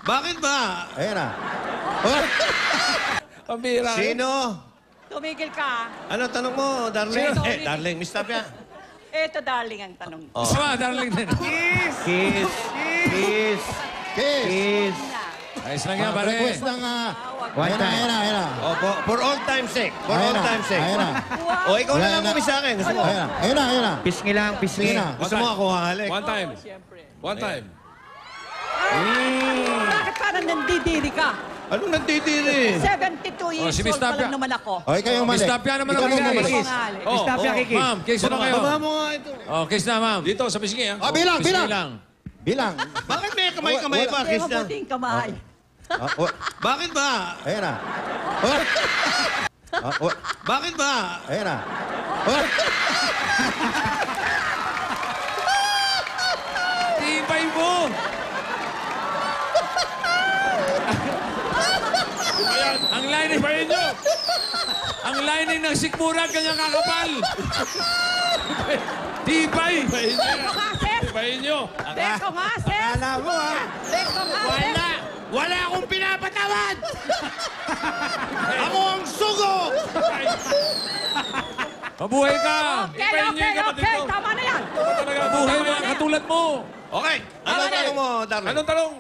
Bakit ba? Ayan na. Pambira. Sino? Tumigil ka. Ano tanong mo, darling? Sino? Darling, Miss Tapia. Ito, darling, ang tanong. Sama, darling din. Kiss! Kiss! Kiss. Kiss! Ayos lang yan, pare. Request ng... One Ayan na, time. ayan na, ayan na. Opo, for all time's sake. For all time's sake. Ayan na. O, ikaw na Ayan lang na. kumis sa akin. Gusto mo? Ayan na, ayan na, ayan na. Pisngi lang, pisngi. Ayan na. Gusto mo ako hahalik? One time. Siyempre. One time. Bakit parang nandidiri ka? Anong nanditiri? 72 years si Miss old pa Tapia. lang naman ako. O, ikaw yung mali. Miss Tapia naman Ikaw ang yung bigay. mali. Kiss. Oh, Tapia, oh, kikis. ma'am, case na kayo. Baba mo nga ito. Oh, case na, ma'am. Dito, sa pisngi, ha? Ah, bilang, Pisngi bilang. lang. Bilang. Bakit may kamay-kamay pa, Hindi kiss na? mabuting kamay. Bakit ba? Ayan na. Bakit ba? Ayan na. Tibay mo! Ang lining... Ang lining ng sikmura, kanyang kakapal. Tibay! Beko nga, sir! Tibayin nyo. Beko nga, sir! Akala mo, ha? Beko nga, sir! Wala akong pinapatawad! Ako ang sugo! Mabuhay ka! Okay, Tibayin nyo okay, yung kapatid okay. ko. Tama na yan. Talaga, buhay mo yan, katulad mo. Okay, ano Tama na. tanong mo, darling? Anong tanong?